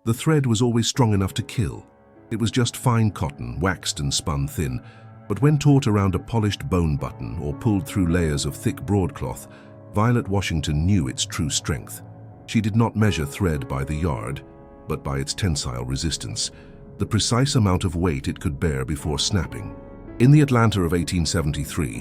The thread was always strong enough to kill. It was just fine cotton, waxed and spun thin, but when taut around a polished bone button or pulled through layers of thick broadcloth, Violet Washington knew its true strength. She did not measure thread by the yard, but by its tensile resistance, the precise amount of weight it could bear before snapping. In the Atlanta of 1873,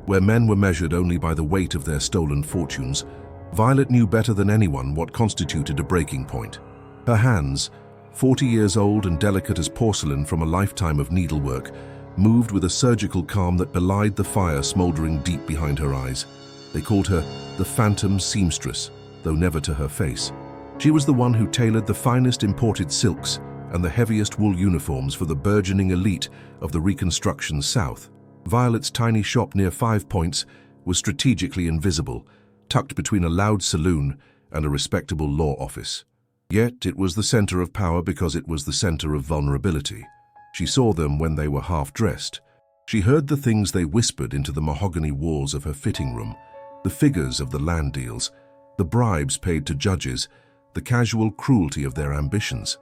where men were measured only by the weight of their stolen fortunes, Violet knew better than anyone what constituted a breaking point. Her hands, 40 years old and delicate as porcelain from a lifetime of needlework, moved with a surgical calm that belied the fire smoldering deep behind her eyes. They called her the Phantom Seamstress, though never to her face. She was the one who tailored the finest imported silks and the heaviest wool uniforms for the burgeoning elite of the Reconstruction South. Violet's tiny shop near 5 Points was strategically invisible, tucked between a loud saloon and a respectable law office. Yet it was the center of power because it was the center of vulnerability. She saw them when they were half-dressed. She heard the things they whispered into the mahogany walls of her fitting room, the figures of the land deals, the bribes paid to judges, the casual cruelty of their ambitions.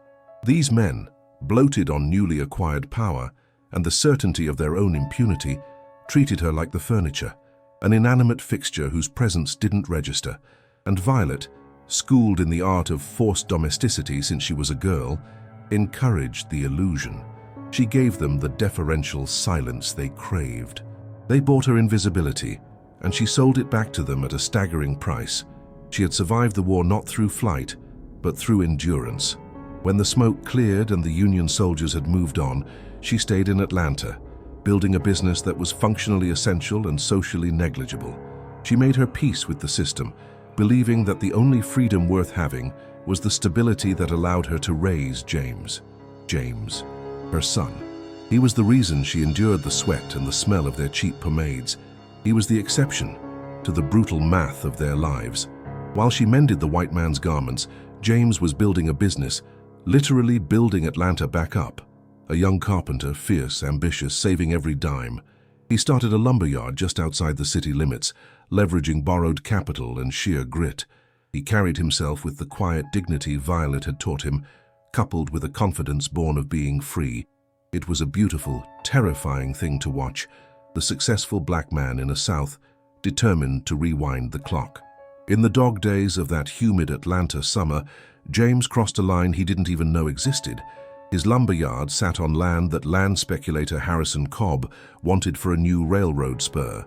These men, bloated on newly acquired power and the certainty of their own impunity, treated her like the furniture, an inanimate fixture whose presence didn't register, and Violet, schooled in the art of forced domesticity since she was a girl, encouraged the illusion. She gave them the deferential silence they craved. They bought her invisibility, and she sold it back to them at a staggering price. She had survived the war not through flight, but through endurance. When the smoke cleared and the Union soldiers had moved on, she stayed in Atlanta, building a business that was functionally essential and socially negligible. She made her peace with the system, believing that the only freedom worth having was the stability that allowed her to raise James. James, her son. He was the reason she endured the sweat and the smell of their cheap pomades. He was the exception to the brutal math of their lives. While she mended the white man's garments, James was building a business, literally building Atlanta back up. A young carpenter, fierce, ambitious, saving every dime. He started a lumberyard just outside the city limits, leveraging borrowed capital and sheer grit. He carried himself with the quiet dignity Violet had taught him, coupled with a confidence born of being free. It was a beautiful, terrifying thing to watch, the successful black man in a South, determined to rewind the clock. In the dog days of that humid Atlanta summer, James crossed a line he didn't even know existed. His lumberyard sat on land that land speculator Harrison Cobb wanted for a new railroad spur.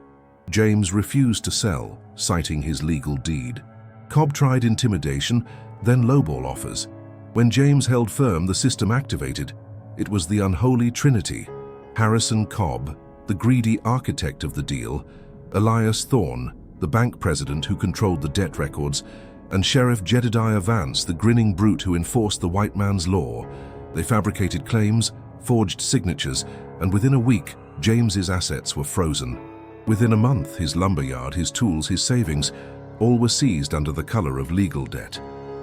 James refused to sell, citing his legal deed. Cobb tried intimidation, then lowball offers. When James held firm, the system activated. It was the unholy trinity: Harrison Cobb, the greedy architect of the deal, Elias Thorne, the bank president who controlled the debt records, and Sheriff Jedediah Vance, the grinning brute who enforced the white man's law. They fabricated claims, forged signatures, and within a week, James's assets were frozen. Within a month, his lumberyard, his tools, his savings, all were seized under the color of legal debt.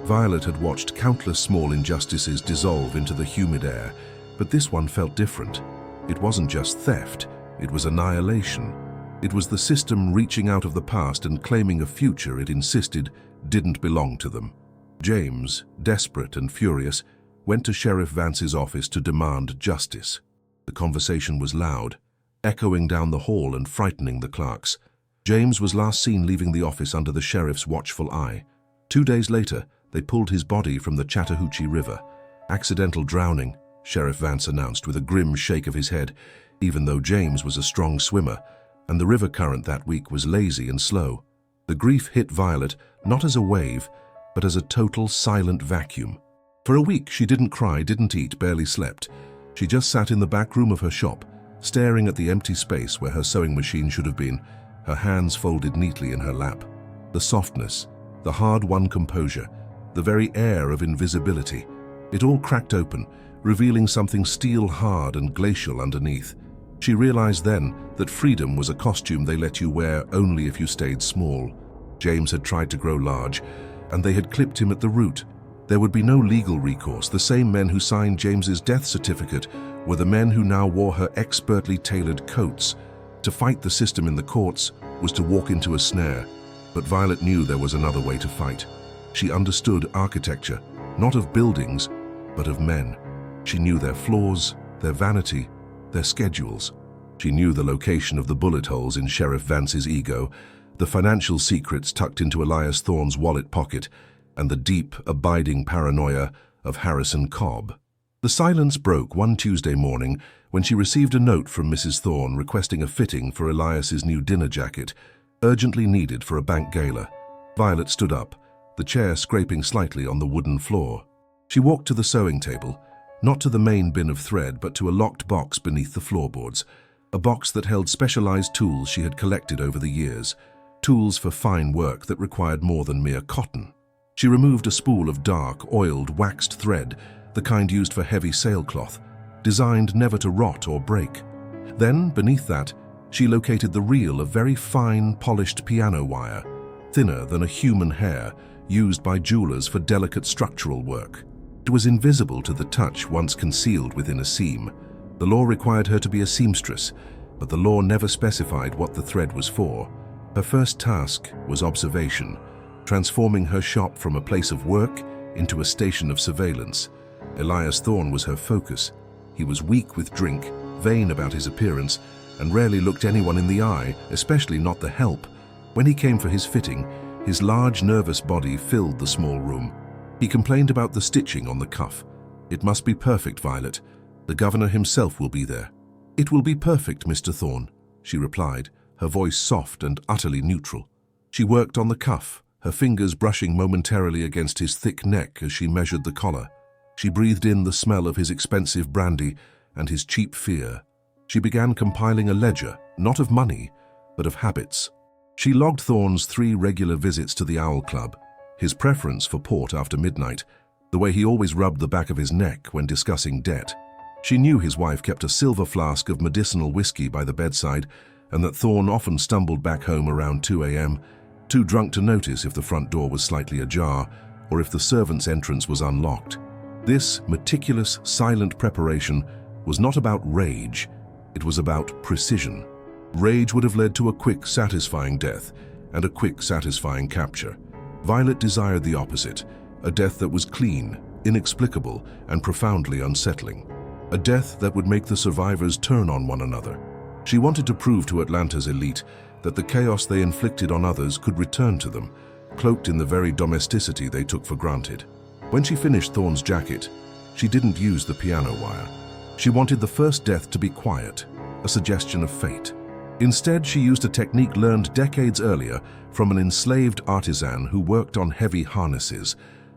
Violet had watched countless small injustices dissolve into the humid air, but this one felt different. It wasn't just theft, it was annihilation. It was the system reaching out of the past and claiming a future it insisted didn't belong to them. James, desperate and furious, went to Sheriff Vance's office to demand justice. The conversation was loud, echoing down the hall and frightening the clerks. James was last seen leaving the office under the sheriff's watchful eye. 2 days later, they pulled his body from the Chattahoochee River. Accidental drowning, Sheriff Vance announced with a grim shake of his head, even though James was a strong swimmer, and the river current that week was lazy and slow. The grief hit Violet not as a wave, but as a total silent vacuum. For a week, she didn't cry, didn't eat, barely slept. She just sat in the back room of her shop, staring at the empty space where her sewing machine should have been, her hands folded neatly in her lap. The softness, the hard-won composure, the very air of invisibility. It all cracked open, revealing something steel-hard and glacial underneath. She realized then that freedom was a costume they let you wear only if you stayed small. James had tried to grow large, and they had clipped him at the root. There would be no legal recourse. The same men who signed James's death certificate were the men who now wore her expertly tailored coats. To fight the system in the courts was to walk into a snare, but Violet knew there was another way to fight. She understood architecture, not of buildings, but of men. She knew their flaws, their vanity, their schedules. She knew the location of the bullet holes in Sheriff Vance's ego, the financial secrets tucked into Elias Thorne's wallet pocket, and the deep, abiding paranoia of Harrison Cobb. The silence broke one Tuesday morning when she received a note from Mrs. Thorne requesting a fitting for Elias's new dinner jacket, urgently needed for a bank gala. Violet stood up, the chair scraping slightly on the wooden floor. She walked to the sewing table, not to the main bin of thread, but to a locked box beneath the floorboards, a box that held specialized tools she had collected over the years, tools for fine work that required more than mere cotton. She removed a spool of dark, oiled, waxed thread, the kind used for heavy sailcloth, designed never to rot or break. Then, beneath that, she located the reel of very fine, polished piano wire, thinner than a human hair, used by jewelers for delicate structural work. It was invisible to the touch once concealed within a seam. The law required her to be a seamstress, but the law never specified what the thread was for. Her first task was observation, transforming her shop from a place of work into a station of surveillance. Elias Thorne was her focus. He was weak with drink, vain about his appearance, and rarely looked anyone in the eye, especially not the help. When he came for his fitting, his large, nervous body filled the small room. He complained about the stitching on the cuff. "It must be perfect, Violet. The governor himself will be there." "It will be perfect, Mr. Thorne," she replied, her voice soft and utterly neutral. She worked on the cuff, her fingers brushing momentarily against his thick neck as she measured the collar. She breathed in the smell of his expensive brandy and his cheap fear. She began compiling a ledger, not of money, but of habits. She logged Thorne's 3 regular visits to the Owl Club, his preference for port after midnight, the way he always rubbed the back of his neck when discussing debt. She knew his wife kept a silver flask of medicinal whiskey by the bedside, and that Thorne often stumbled back home around 2 a.m., too drunk to notice if the front door was slightly ajar or if the servant's entrance was unlocked. This meticulous, silent preparation was not about rage, it was about precision. Rage would have led to a quick, satisfying death and a quick, satisfying capture. Violet desired the opposite, a death that was clean, inexplicable, and profoundly unsettling. A death that would make the survivors turn on one another. She wanted to prove to Atlanta's elite that the chaos they inflicted on others could return to them, cloaked in the very domesticity they took for granted. When she finished Thorne's jacket, she didn't use the piano wire. She wanted the first death to be quiet, a suggestion of fate. Instead, she used a technique learned decades earlier from an enslaved artisan who worked on heavy harnesses,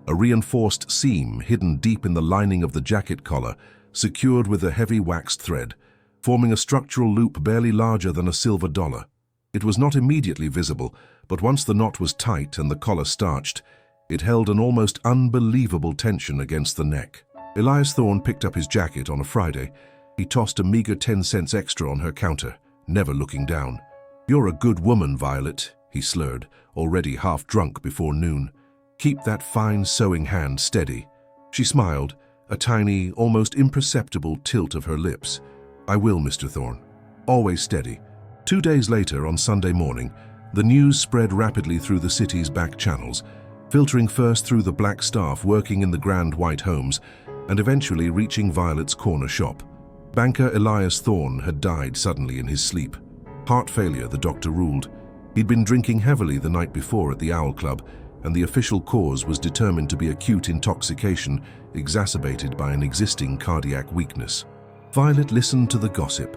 a reinforced seam hidden deep in the lining of the jacket collar, secured with a heavy waxed thread, forming a structural loop barely larger than a silver dollar. It was not immediately visible, but once the knot was tight and the collar starched, it held an almost unbelievable tension against the neck. Elias Thorne picked up his jacket on a Friday. He tossed a meager 10 cents extra on her counter, never looking down. "You're a good woman, Violet," he slurred, already half drunk before noon. "Keep that fine sewing hand steady." She smiled, a tiny, almost imperceptible tilt of her lips. "I will, Mr. Thorne. Always steady." 2 days later, on Sunday morning, the news spread rapidly through the city's back channels, filtering first through the black staff working in the grand white homes, and eventually reaching Violet's corner shop. Banker Elias Thorne had died suddenly in his sleep. Heart failure, the doctor ruled. He'd been drinking heavily the night before at the Owl Club, and the official cause was determined to be acute intoxication exacerbated by an existing cardiac weakness. Violet listened to the gossip,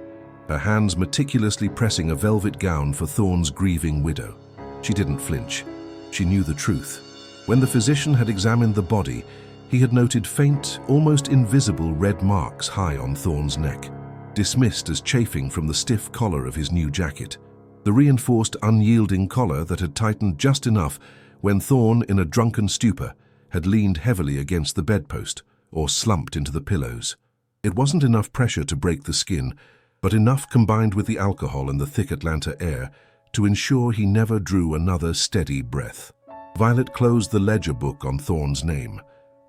her hands meticulously pressing a velvet gown for Thorne's grieving widow. She didn't flinch. She knew the truth. When the physician had examined the body, he had noted faint, almost invisible red marks high on Thorne's neck, dismissed as chafing from the stiff collar of his new jacket. The reinforced, unyielding collar that had tightened just enough when Thorne, in a drunken stupor, had leaned heavily against the bedpost or slumped into the pillows. It wasn't enough pressure to break the skin, but enough combined with the alcohol and the thick Atlanta air to ensure he never drew another steady breath. Violet closed the ledger book on Thorne's name.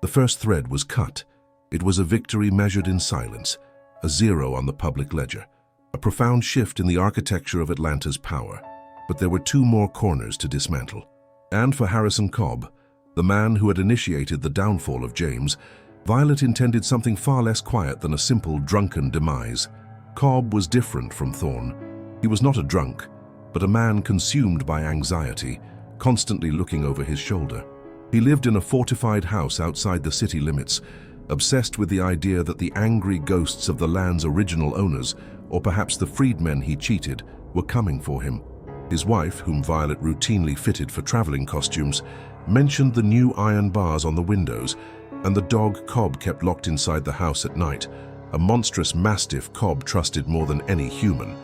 The first thread was cut. It was a victory measured in silence, a zero on the public ledger, a profound shift in the architecture of Atlanta's power. But there were two more corners to dismantle. And for Harrison Cobb, the man who had initiated the downfall of James, Violet intended something far less quiet than a simple drunken demise. Cobb was different from Thorne. He was not a drunk, but a man consumed by anxiety, constantly looking over his shoulder. He lived in a fortified house outside the city limits, obsessed with the idea that the angry ghosts of the land's original owners, or perhaps the freedmen he cheated, were coming for him. His wife, whom Violet routinely fitted for traveling costumes, mentioned the new iron bars on the windows, and the dog Cobb kept locked inside the house at night, a monstrous mastiff Cobb trusted more than any human.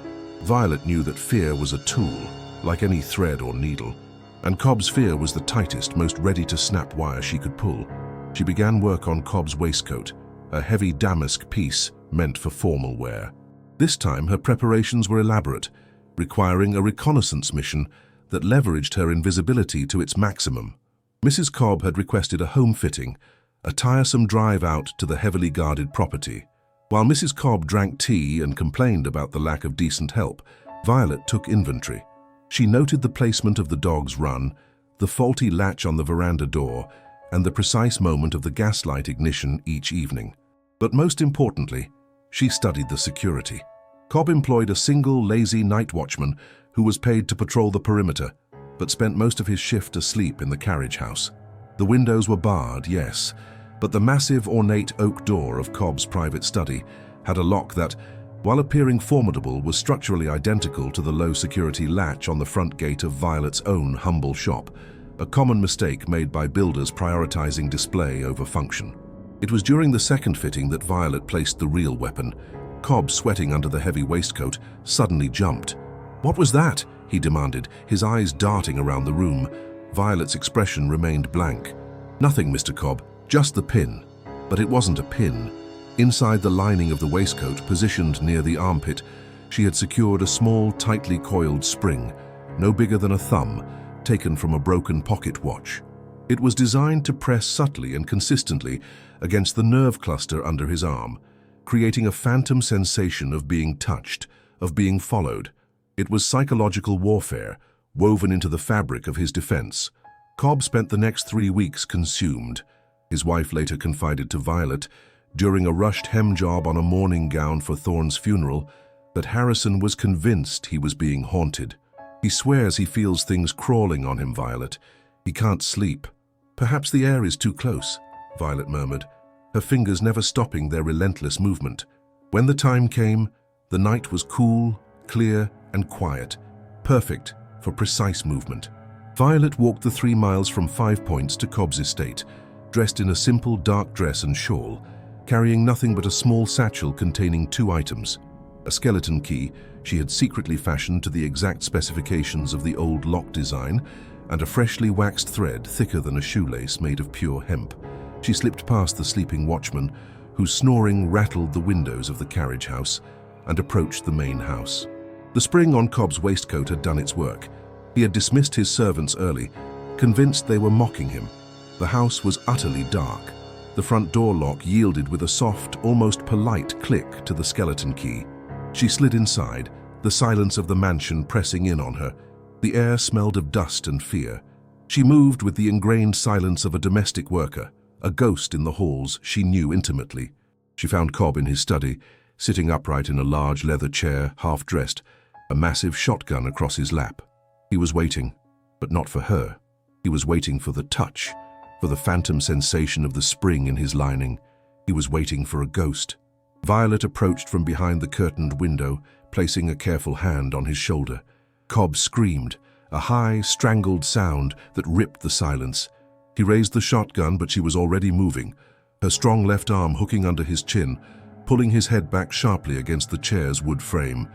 Violet knew that fear was a tool, like any thread or needle, and Cobb's fear was the tightest, most ready-to-snap wire she could pull. She began work on Cobb's waistcoat, a heavy damask piece meant for formal wear. This time her preparations were elaborate, requiring a reconnaissance mission that leveraged her invisibility to its maximum. Mrs. Cobb had requested a home fitting, a tiresome drive out to the heavily guarded property. While Mrs. Cobb drank tea and complained about the lack of decent help, Violet took inventory. She noted the placement of the dog's run, the faulty latch on the veranda door, and the precise moment of the gaslight ignition each evening. But most importantly, she studied the security. Cobb employed a single, lazy night watchman who was paid to patrol the perimeter, but spent most of his shift asleep in the carriage house. The windows were barred, yes, but the massive, ornate oak door of Cobb's private study had a lock that, while appearing formidable, was structurally identical to the low-security latch on the front gate of Violet's own humble shop, a common mistake made by builders prioritizing display over function. It was during the second fitting that Violet placed the real weapon. Cobb, sweating under the heavy waistcoat, suddenly jumped. "What was that?" he demanded, his eyes darting around the room. Violet's expression remained blank. "Nothing, Mr. Cobb, just the pin." But it wasn't a pin. Inside the lining of the waistcoat, positioned near the armpit, she had secured a small, tightly coiled spring, no bigger than a thumb, taken from a broken pocket watch. It was designed to press subtly and consistently against the nerve cluster under his arm, creating a phantom sensation of being touched, of being followed. It was psychological warfare, woven into the fabric of his defense. Cobb spent the next 3 weeks consumed. His wife later confided to Violet, during a rushed hem job on a mourning gown for Thorne's funeral, that Harrison was convinced he was being haunted. "He swears he feels things crawling on him, Violet. He can't sleep." "Perhaps the air is too close," Violet murmured, her fingers never stopping their relentless movement. When the time came, the night was cool, clear, and quiet, perfect for precise movement. Violet walked the 3 miles from 5 Points to Cobb's estate, dressed in a simple dark dress and shawl, carrying nothing but a small satchel containing 2 items. A skeleton key she had secretly fashioned to the exact specifications of the old lock design, and a freshly waxed thread thicker than a shoelace made of pure hemp. She slipped past the sleeping watchman, whose snoring rattled the windows of the carriage house, and approached the main house. The spring on Cobb's waistcoat had done its work. He had dismissed his servants early, convinced they were mocking him. The house was utterly dark. The front door lock yielded with a soft, almost polite click to the skeleton key. She slid inside, the silence of the mansion pressing in on her. The air smelled of dust and fear. She moved with the ingrained silence of a domestic worker, a ghost in the halls she knew intimately. She found Cobb in his study, sitting upright in a large leather chair, half-dressed, a massive shotgun across his lap. He was waiting, but not for her. He was waiting for the touch, for the phantom sensation of the spring in his lining. He was waiting for a ghost. Violet approached from behind the curtained window, placing a careful hand on his shoulder. Cobb screamed, a high, strangled sound that ripped the silence. He raised the shotgun, but she was already moving, her strong left arm hooking under his chin, pulling his head back sharply against the chair's wood frame.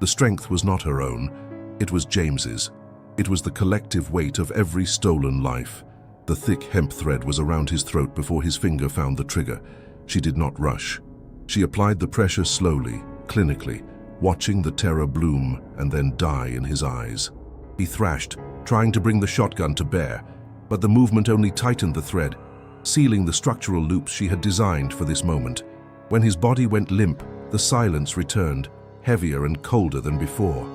The strength was not her own. It was James's. It was the collective weight of every stolen life. The thick hemp thread was around his throat before his finger found the trigger. She did not rush. She applied the pressure slowly, clinically, watching the terror bloom and then die in his eyes. He thrashed, trying to bring the shotgun to bear. but the movement only tightened the thread, sealing the structural loops she had designed for this moment. When his body went limp, the silence returned, heavier and colder than before.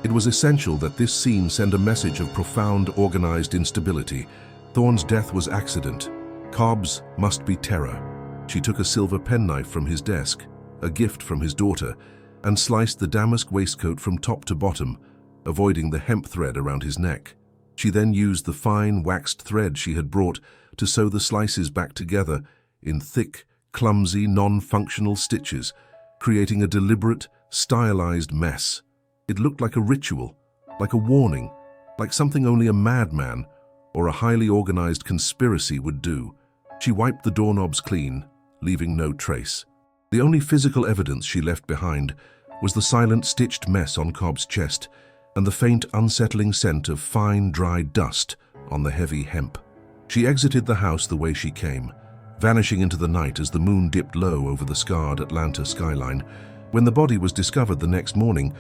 It was essential that this scene send a message of profound, organized instability. Thorne's death was accident. Cobb's must be terror. She took a silver penknife from his desk, a gift from his daughter, and sliced the damask waistcoat from top to bottom, avoiding the hemp thread around his neck. She then used the fine, waxed thread she had brought to sew the slices back together in thick, clumsy, non-functional stitches, creating a deliberate, stylized mess. It looked like a ritual, like a warning, like something only a madman or a highly organized conspiracy would do. She wiped the doorknobs clean, leaving no trace. The only physical evidence she left behind was the silent stitched mess on Cobb's chest and the faint, unsettling scent of fine, dry dust on the heavy hemp. She exited the house the way she came, vanishing into the night as the moon dipped low over the scarred Atlanta skyline. When the body was discovered the next morning,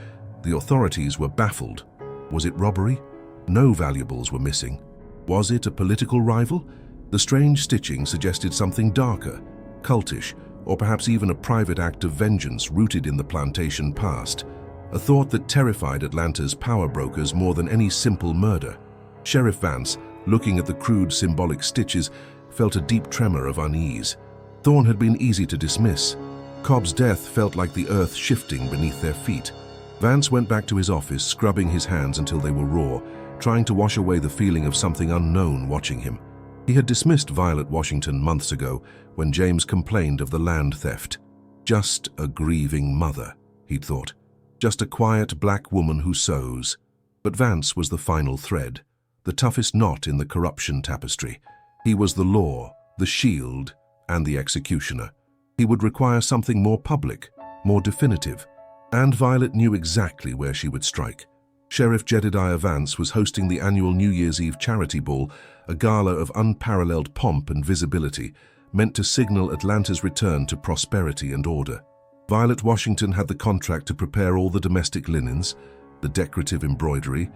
the authorities were baffled. Was it robbery? No valuables were missing. Was it a political rival? The strange stitching suggested something darker, cultish, or perhaps even a private act of vengeance rooted in the plantation past. A thought that terrified Atlanta's power brokers more than any simple murder. Sheriff Vance, looking at the crude symbolic stitches, felt a deep tremor of unease. Thorne had been easy to dismiss. Cobb's death felt like the earth shifting beneath their feet. Vance went back to his office, scrubbing his hands until they were raw, trying to wash away the feeling of something unknown watching him. He had dismissed Violet Washington months ago when James complained of the land theft. Just a grieving mother, he'd thought. Just a quiet black woman who sews. But Vance was the final thread, the toughest knot in the corruption tapestry. He was the law, the shield, and the executioner. He would require something more public, more definitive. And Violet knew exactly where she would strike. Sheriff Jedediah Vance was hosting the annual New Year's Eve charity ball, a gala of unparalleled pomp and visibility, meant to signal Atlanta's return to prosperity and order. Violet Washington had the contract to prepare all the domestic linens, the decorative embroidery,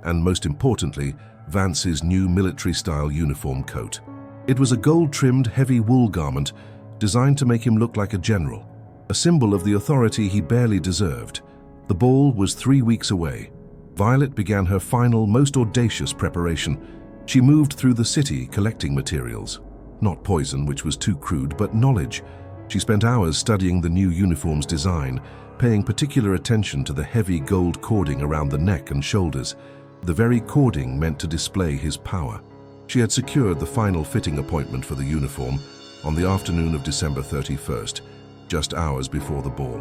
and most importantly, Vance's new military-style uniform coat. It was a gold-trimmed, heavy wool garment designed to make him look like a general, a symbol of the authority he barely deserved. The ball was 3 weeks away. Violet began her final, most audacious preparation. She moved through the city collecting materials. Not poison, which was too crude, but knowledge. She spent hours studying the new uniform's design, paying particular attention to the heavy gold cording around the neck and shoulders, the very cording meant to display his power. She had secured the final fitting appointment for the uniform on the afternoon of December 31st, just hours before the ball.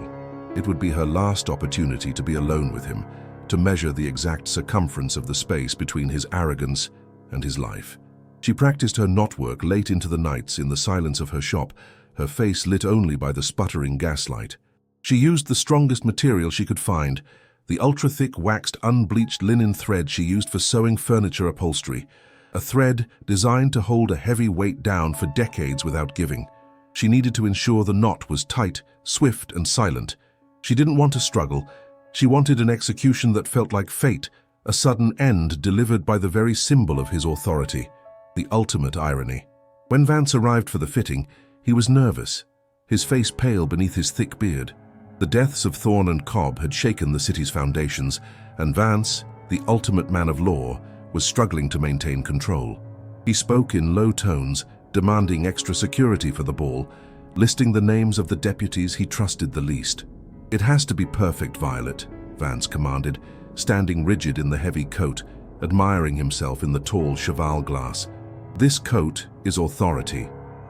It would be her last opportunity to be alone with him, to measure the exact circumference of the space between his arrogance and his life. She practiced her knotwork late into the nights in the silence of her shop, her face lit only by the sputtering gaslight. She used the strongest material she could find, the ultra-thick waxed unbleached linen thread she used for sewing furniture upholstery, a thread designed to hold a heavy weight down for decades without giving. She needed to ensure the knot was tight, swift, and silent. She didn't want to struggle. She wanted an execution that felt like fate, a sudden end delivered by the very symbol of his authority, the ultimate irony. When Vance arrived for the fitting, he was nervous, his face pale beneath his thick beard. The deaths of Thorne and Cobb had shaken the city's foundations, and Vance, the ultimate man of law, was struggling to maintain control. He spoke in low tones, demanding extra security for the ball, listing the names of the deputies he trusted the least. "It has to be perfect, Violet," Vance commanded, standing rigid in the heavy coat, admiring himself in the tall cheval glass. "This coat is authority.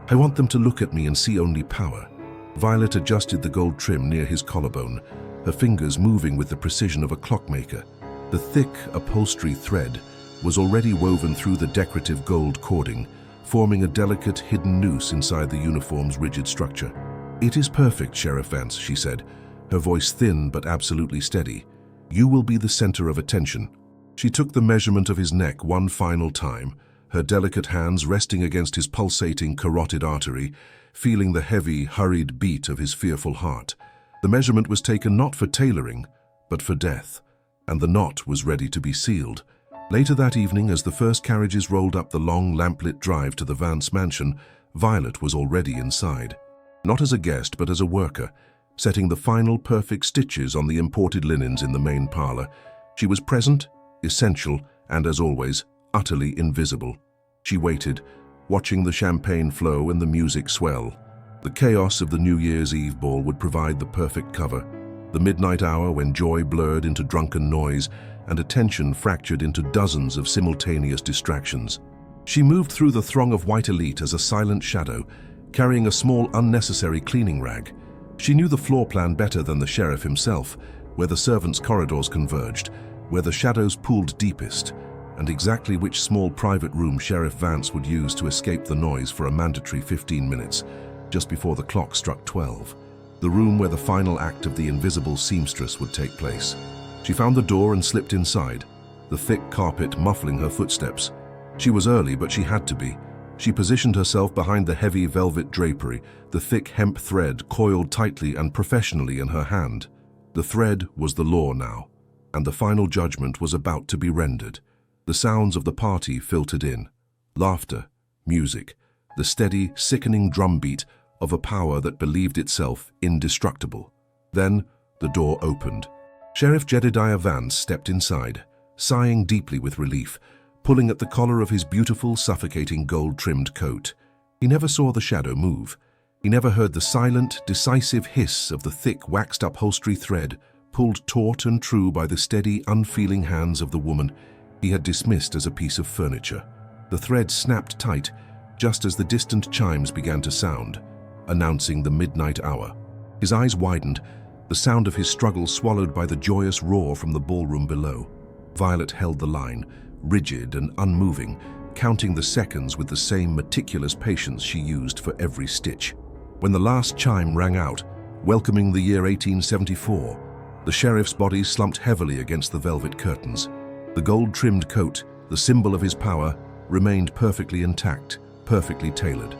I want them to look at me and see only power." Violet adjusted the gold trim near his collarbone, her fingers moving with the precision of a clockmaker. The thick upholstery thread was already woven through the decorative gold cording, forming a delicate hidden noose inside the uniform's rigid structure. "It is perfect, Sheriff Vance," she said, her voice thin but absolutely steady. "You will be the center of attention." She took the measurement of his neck one final time, her delicate hands resting against his pulsating carotid artery, feeling the heavy, hurried beat of his fearful heart. The measurement was taken not for tailoring, but for death, and the knot was ready to be sealed. Later that evening, as the first carriages rolled up the long, lamplit drive to the Vance mansion, Violet was already inside. Not as a guest, but as a worker, setting the final perfect stitches on the imported linens in the main parlor. She was present, essential, and as always, utterly invisible. She waited, watching the champagne flow and the music swell. The chaos of the New Year's Eve ball would provide the perfect cover. The midnight hour when joy blurred into drunken noise and attention fractured into dozens of simultaneous distractions. She moved through the throng of white elite as a silent shadow, carrying a small, unnecessary cleaning rag. She knew the floor plan better than the sheriff himself, where the servants' corridors converged, where the shadows pooled deepest, and exactly which small private room Sheriff Vance would use to escape the noise for a mandatory 15 minutes, just before the clock struck 12. The room where the final act of the invisible seamstress would take place. She found the door and slipped inside, the thick carpet muffling her footsteps. She was early, but she had to be. She positioned herself behind the heavy velvet drapery, the thick hemp thread coiled tightly and professionally in her hand. The thread was the law now, and the final judgment was about to be rendered. The sounds of the party filtered in. Laughter, music, the steady, sickening drumbeat of a power that believed itself indestructible. Then the door opened. Sheriff Jedediah Vance stepped inside, sighing deeply with relief, pulling at the collar of his beautiful, suffocating gold-trimmed coat. He never saw the shadow move. He never heard the silent, decisive hiss of the thick, waxed upholstery thread, pulled taut and true by the steady, unfeeling hands of the woman he had dismissed as a piece of furniture. The thread snapped tight, just as the distant chimes began to sound, announcing the midnight hour. His eyes widened, the sound of his struggle swallowed by the joyous roar from the ballroom below. Violet held the line, rigid and unmoving, counting the seconds with the same meticulous patience she used for every stitch. When the last chime rang out, welcoming the year 1874, the sheriff's body slumped heavily against the velvet curtains. The gold-trimmed coat, the symbol of his power, remained perfectly intact, perfectly tailored.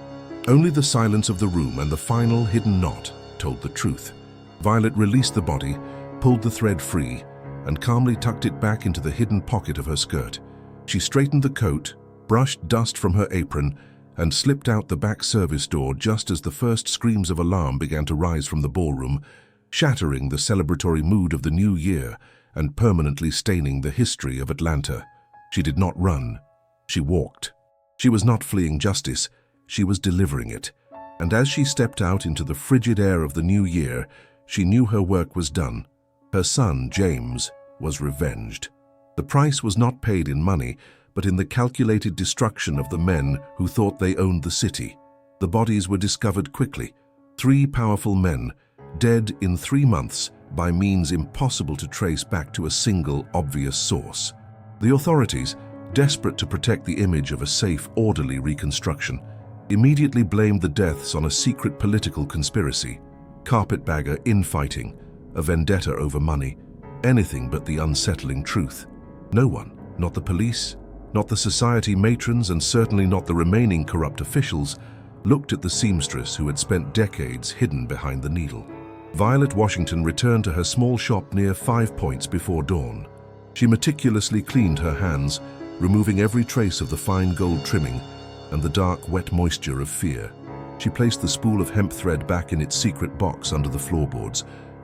Only the silence of the room and the final hidden knot told the truth. Violet released the body, pulled the thread free, and calmly tucked it back into the hidden pocket of her skirt. She straightened the coat, brushed dust from her apron, and slipped out the back service door just as the first screams of alarm began to rise from the ballroom, shattering the celebratory mood of the new year and permanently staining the history of Atlanta. She did not run. She walked. She was not fleeing justice. She was delivering it. And as she stepped out into the frigid air of the new year, she knew her work was done. Her son, James, was revenged. The price was not paid in money, but in the calculated destruction of the men who thought they owned the city. The bodies were discovered quickly. 3 powerful men, dead in 3 months by means impossible to trace back to a single obvious source. The authorities, desperate to protect the image of a safe, orderly reconstruction, immediately blamed the deaths on a secret political conspiracy, carpetbagger infighting, a vendetta over money, anything but the unsettling truth. No one, not the police, not the society matrons, and certainly not the remaining corrupt officials, looked at the seamstress who had spent decades hidden behind the needle. Violet Washington returned to her small shop near 5 points before dawn. She meticulously cleaned her hands, removing every trace of the fine gold trimming and the dark, wet moisture of fear. She placed the spool of hemp thread back in its secret box under the floorboards,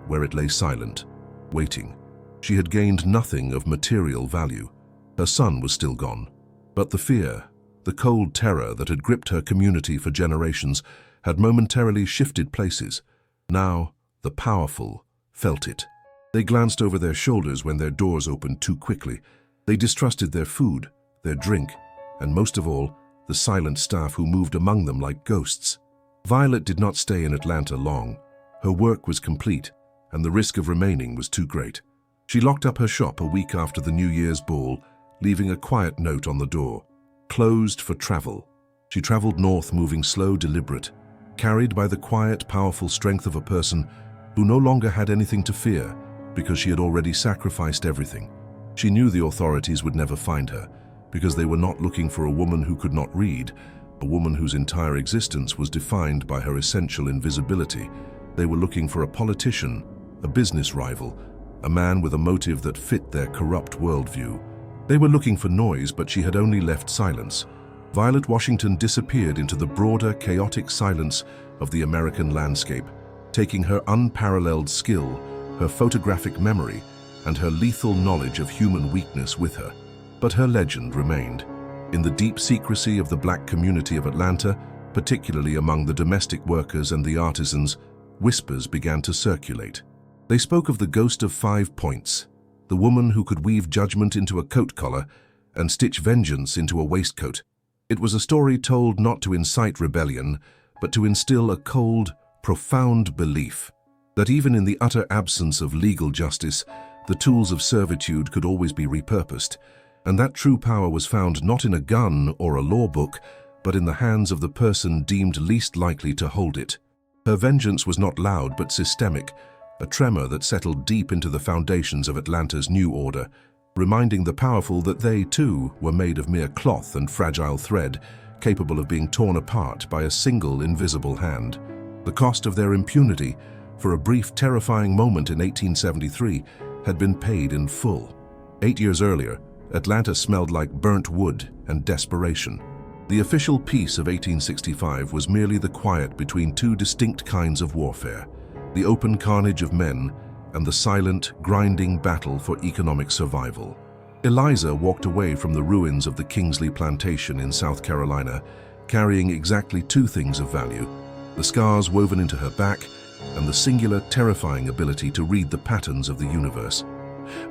where it lay silent, waiting. She had gained nothing of material value. Her son was still gone. But the fear, the cold terror that had gripped her community for generations, had momentarily shifted places. Now, the powerful felt it. They glanced over their shoulders when their doors opened too quickly. They distrusted their food, their drink, and most of all, the silent staff who moved among them like ghosts. Violet did not stay in Atlanta long. Her work was complete, and the risk of remaining was too great. She locked up her shop a week after the New Year's ball, leaving a quiet note on the door. Closed for travel. She traveled north, moving slow, deliberate, carried by the quiet, powerful strength of a person who no longer had anything to fear because she had already sacrificed everything. She knew the authorities would never find her because they were not looking for a woman who could not read, a woman whose entire existence was defined by her essential invisibility. They were looking for a politician, a business rival, a man with a motive that fit their corrupt worldview. They were looking for noise, but she had only left silence. Violet Washington disappeared into the broader, chaotic silence of the American landscape, taking her unparalleled skill, her photographic memory, and her lethal knowledge of human weakness with her. But her legend remained. In the deep secrecy of the black community of Atlanta, particularly among the domestic workers and the artisans, whispers began to circulate. They spoke of the ghost of 5 Points, the woman who could weave judgment into a coat collar and stitch vengeance into a waistcoat. It was a story told not to incite rebellion, but to instill a cold, profound belief that even in the utter absence of legal justice, the tools of servitude could always be repurposed, and that true power was found not in a gun or a law book, but in the hands of the person deemed least likely to hold it. Her vengeance was not loud but systemic, a tremor that settled deep into the foundations of Atlanta's new order, reminding the powerful that they, too, were made of mere cloth and fragile thread, capable of being torn apart by a single invisible hand. The cost of their impunity, for a brief, terrifying moment in 1873, had been paid in full. 8 years earlier, Atlanta smelled like burnt wood and desperation. The official peace of 1865 was merely the quiet between two distinct kinds of warfare: the open carnage of men and the silent, grinding battle for economic survival. Eliza walked away from the ruins of the Kingsley plantation in South Carolina, carrying exactly 2 things of value: the scars woven into her back and the singular, terrifying ability to read the patterns of the universe.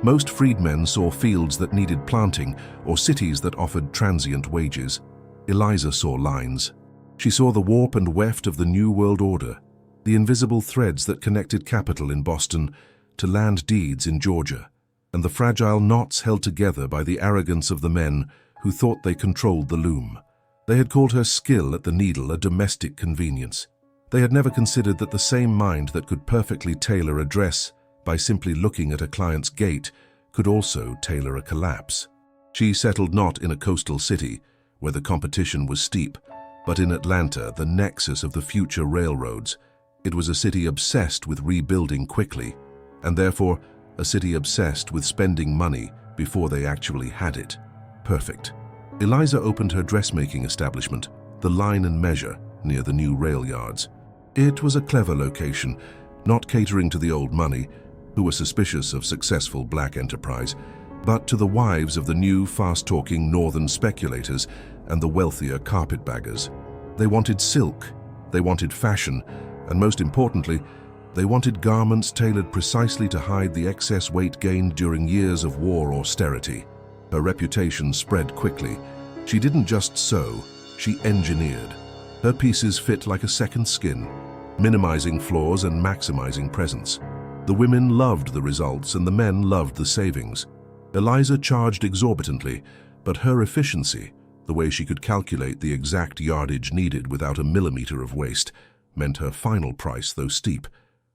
Most freedmen saw fields that needed planting or cities that offered transient wages. Eliza saw lines. She saw the warp and weft of the New World Order, the invisible threads that connected capital in Boston to land deeds in Georgia, and the fragile knots held together by the arrogance of the men who thought they controlled the loom. They had called her skill at the needle a domestic convenience. They had never considered that the same mind that could perfectly tailor a dress by simply looking at a client's gait could also tailor a collapse. She settled not in a coastal city, where the competition was steep, but in Atlanta, the nexus of the future railroads. It was a city obsessed with rebuilding quickly, and therefore a city obsessed with spending money before they actually had it. Perfect. Eliza opened her dressmaking establishment, the Line and Measure, near the new rail yards. It was a clever location, not catering to the old money, who were suspicious of successful black enterprise, but to the wives of the new, fast-talking northern speculators and the wealthier carpetbaggers. They wanted silk, they wanted fashion, and most importantly, they wanted garments tailored precisely to hide the excess weight gained during years of war austerity. Her reputation spread quickly. She didn't just sew, she engineered. Her pieces fit like a second skin, minimizing flaws and maximizing presence. The women loved the results and the men loved the savings. Eliza charged exorbitantly, but her efficiency, the way she could calculate the exact yardage needed without a millimeter of waste, meant her final price, though steep,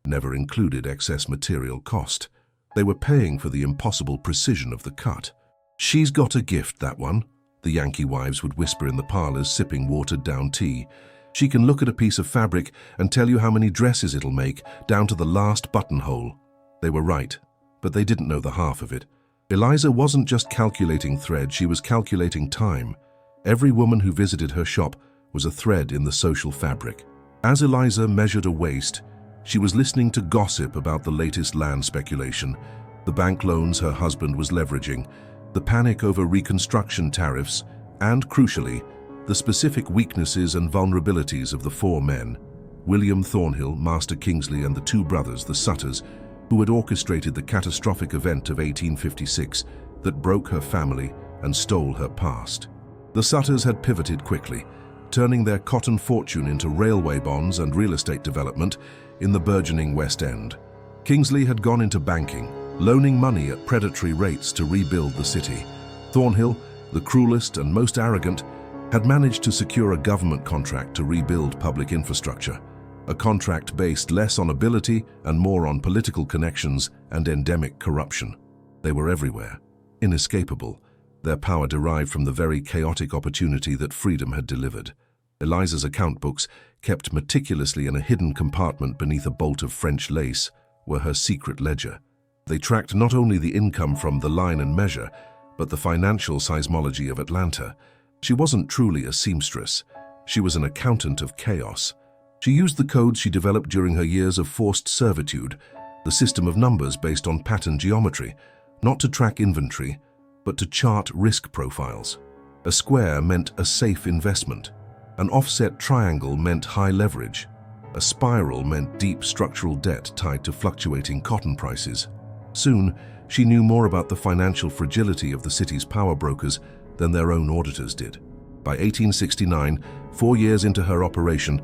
never included excess material cost. They were paying for the impossible precision of the cut. "She's got a gift, that one," the Yankee wives would whisper in the parlors, sipping watered-down tea. "She can look at a piece of fabric and tell you how many dresses it'll make, down to the last buttonhole." They were right, but they didn't know the half of it. Eliza wasn't just calculating thread, she was calculating time. Every woman who visited her shop was a thread in the social fabric. As Eliza measured a waist, she was listening to gossip about the latest land speculation, the bank loans her husband was leveraging, the panic over Reconstruction tariffs, and, crucially, the specific weaknesses and vulnerabilities of the 4 men, William Thornhill, Master Kingsley, and the 2 brothers, the Sutters, who had orchestrated the catastrophic event of 1856 that broke her family and stole her past. The Sutters had pivoted quickly, turning their cotton fortune into railway bonds and real estate development in the burgeoning West End. Kingsley had gone into banking, loaning money at predatory rates to rebuild the city. Thornhill, the cruelest and most arrogant, had managed to secure a government contract to rebuild public infrastructure, a contract based less on ability and more on political connections and endemic corruption. They were everywhere, inescapable, their power derived from the very chaotic opportunity that freedom had delivered. Eliza's account books, kept meticulously in a hidden compartment beneath a bolt of French lace, were her secret ledger. They tracked not only the income from the Line and Measure, but the financial seismology of Atlanta. She wasn't truly a seamstress. She was an accountant of chaos. She used the codes she developed during her years of forced servitude, the system of numbers based on pattern geometry, not to track inventory, but to chart risk profiles. A square meant a safe investment. An offset triangle meant high leverage. A spiral meant deep structural debt tied to fluctuating cotton prices. Soon, she knew more about the financial fragility of the city's power brokers than their own auditors did. By 1869, 4 years into her operation,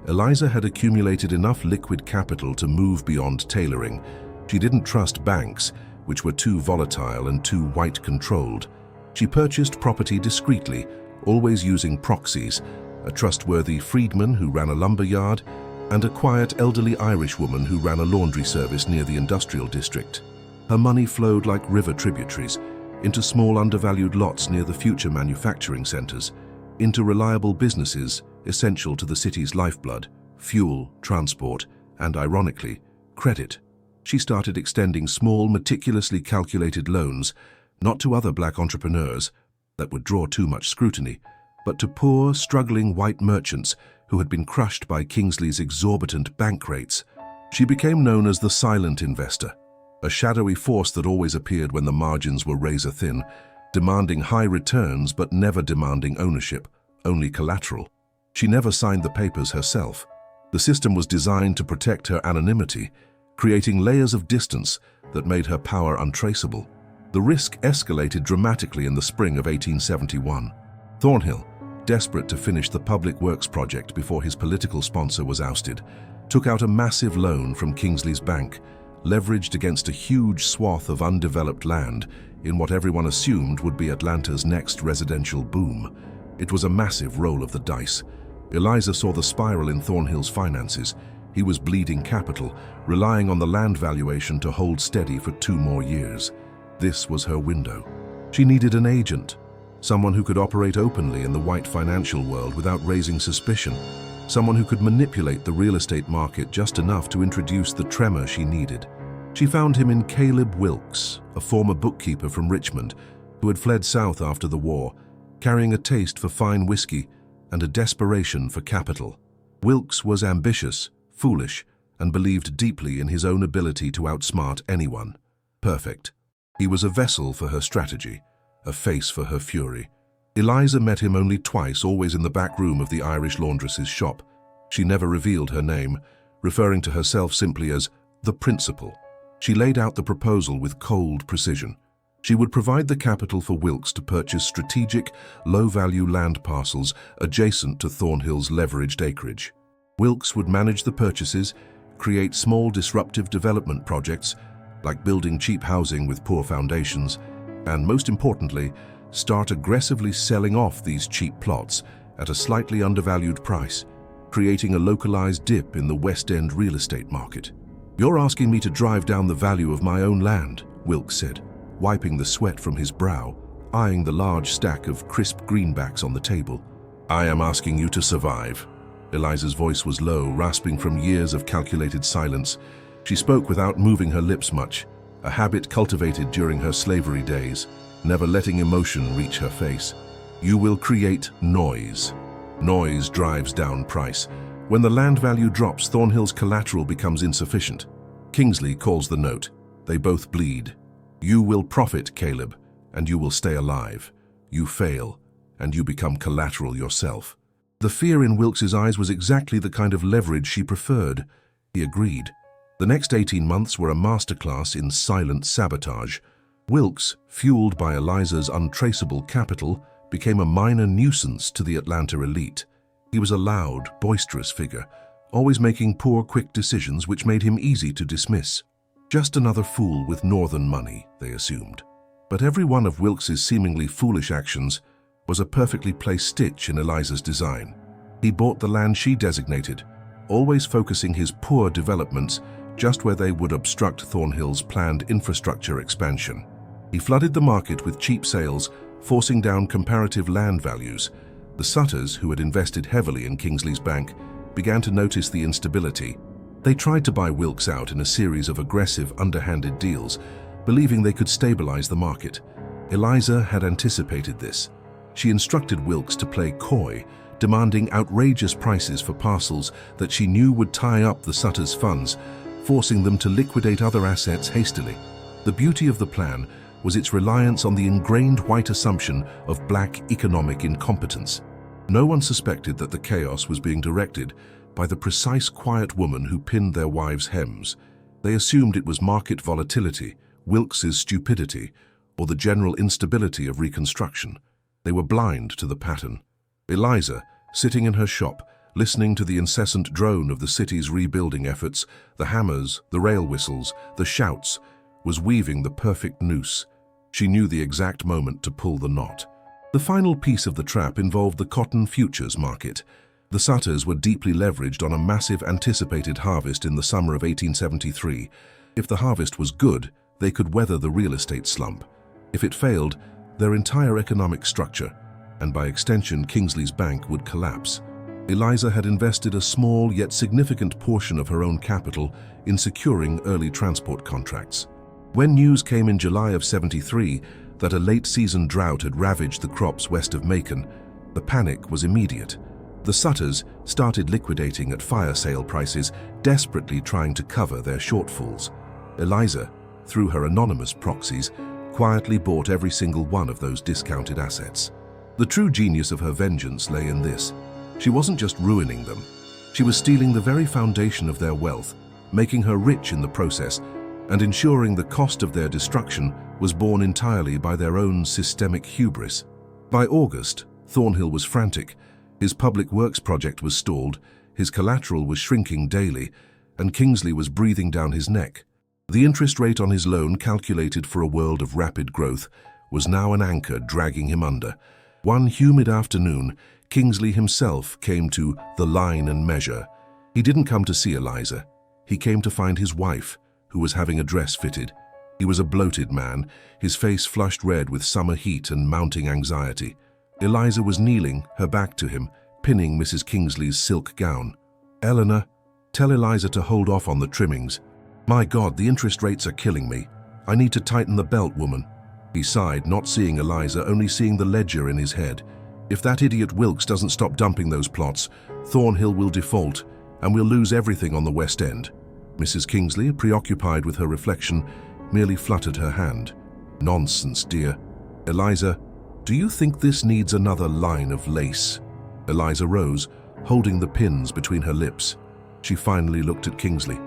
Eliza had accumulated enough liquid capital to move beyond tailoring. She didn't trust banks, which were too volatile and too white-controlled. She purchased property discreetly, always using proxies, a trustworthy freedman who ran a lumber yard, and a quiet elderly Irish woman who ran a laundry service near the industrial district. Her money flowed like river tributaries, into small undervalued lots near the future manufacturing centers, into reliable businesses essential to the city's lifeblood, fuel, transport, and, ironically, credit. She started extending small, meticulously calculated loans, not to other black entrepreneurs that would draw too much scrutiny, but to poor, struggling white merchants who had been crushed by Kingsley's exorbitant bank rates. She became known as the silent investor, a shadowy force that always appeared when the margins were razor-thin, demanding high returns but never demanding ownership, only collateral. She never signed the papers herself. The system was designed to protect her anonymity, creating layers of distance that made her power untraceable. The risk escalated dramatically in the spring of 1871. Thornhill, desperate to finish the public works project before his political sponsor was ousted, took out a massive loan from Kingsley's bank, leveraged against a huge swath of undeveloped land in what everyone assumed would be Atlanta's next residential boom. It was a massive roll of the dice. Eliza saw the spiral in Thornhill's finances. He was bleeding capital, relying on the land valuation to hold steady for 2 more years. This was her window. She needed an agent, someone who could operate openly in the white financial world without raising suspicion, someone who could manipulate the real estate market just enough to introduce the tremor she needed. She found him in Caleb Wilkes, a former bookkeeper from Richmond, who had fled south after the war, carrying a taste for fine whiskey and a desperation for capital. Wilkes was ambitious, foolish, and believed deeply in his own ability to outsmart anyone. Perfect. He was a vessel for her strategy, a face for her fury. Eliza met him only twice, always in the back room of the Irish laundress's shop. She never revealed her name, referring to herself simply as the principal. She laid out the proposal with cold precision. She would provide the capital for Wilkes to purchase strategic, low-value land parcels adjacent to Thornhill's leveraged acreage. Wilkes would manage the purchases, create small disruptive development projects, like building cheap housing with poor foundations, and most importantly, start aggressively selling off these cheap plots at a slightly undervalued price, creating a localized dip in the West End real estate market. "You're asking me to drive down the value of my own land," Wilkes said, wiping the sweat from his brow, eyeing the large stack of crisp greenbacks on the table. "I am asking you to survive." Eliza's voice was low, rasping from years of calculated silence. She spoke without moving her lips much, a habit cultivated during her slavery days, never letting emotion reach her face. "You will create noise. Noise drives down price. When the land value drops, Thornhill's collateral becomes insufficient. Kingsley calls the note. They both bleed. You will profit, Caleb, and you will stay alive. You fail, and you become collateral yourself." The fear in Wilkes's eyes was exactly the kind of leverage she preferred. He agreed. The next 18 months were a masterclass in silent sabotage. Wilkes, fueled by Eliza's untraceable capital, became a minor nuisance to the Atlanta elite. He was a loud, boisterous figure, always making poor, quick decisions which made him easy to dismiss. Just another fool with northern money, they assumed. But every one of Wilkes's seemingly foolish actions was a perfectly placed stitch in Eliza's design. He bought the land she designated, always focusing his poor developments just where they would obstruct Thornhill's planned infrastructure expansion. He flooded the market with cheap sales, forcing down comparative land values. The Sutters, who had invested heavily in Kingsley's bank, began to notice the instability. They tried to buy Wilkes out in a series of aggressive, underhanded deals, believing they could stabilize the market. Eliza had anticipated this. She instructed Wilkes to play coy, demanding outrageous prices for parcels that she knew would tie up the Sutters' funds, forcing them to liquidate other assets hastily. The beauty of the plan was its reliance on the ingrained white assumption of black economic incompetence. No one suspected that the chaos was being directed by the precise quiet woman who pinned their wives' hems. They assumed it was market volatility, Wilkes's stupidity, or the general instability of Reconstruction. They were blind to the pattern. Eliza, sitting in her shop, listening to the incessant drone of the city's rebuilding efforts, the hammers, the rail whistles, the shouts, was weaving the perfect noose. She knew the exact moment to pull the knot. The final piece of the trap involved the cotton futures market. The Sutters were deeply leveraged on a massive anticipated harvest in the summer of 1873. If the harvest was good, they could weather the real estate slump. If it failed, their entire economic structure, and by extension Kingsley's bank, would collapse. Eliza had invested a small yet significant portion of her own capital in securing early transport contracts. When news came in July of '73 that a late-season drought had ravaged the crops west of Macon, the panic was immediate. The Sutters started liquidating at fire sale prices, desperately trying to cover their shortfalls. Eliza, through her anonymous proxies, quietly bought every single one of those discounted assets. The true genius of her vengeance lay in this. She wasn't just ruining them. She was stealing the very foundation of their wealth, making her rich in the process, and ensuring the cost of their destruction was borne entirely by their own systemic hubris. By August, Thornhill was frantic. His public works project was stalled, his collateral was shrinking daily, and Kingsley was breathing down his neck. The interest rate on his loan, calculated for a world of rapid growth, was now an anchor dragging him under. One humid afternoon, Kingsley himself came to the line and measure. He didn't come to see Eliza. He came to find his wife, who was having a dress fitted. He was a bloated man, his face flushed red with summer heat and mounting anxiety. Eliza was kneeling, her back to him, pinning Mrs. Kingsley's silk gown. "Eleanor, tell Eliza to hold off on the trimmings. My God, the interest rates are killing me. I need to tighten the belt, woman." He sighed, not seeing Eliza, only seeing the ledger in his head. "If that idiot Wilkes doesn't stop dumping those plots, Thornhill will default, and we'll lose everything on the West End." Mrs. Kingsley, preoccupied with her reflection, merely fluttered her hand. "Nonsense, dear. Eliza, do you think this needs another line of lace?" Eliza rose, holding the pins between her lips. She finally looked at Kingsley.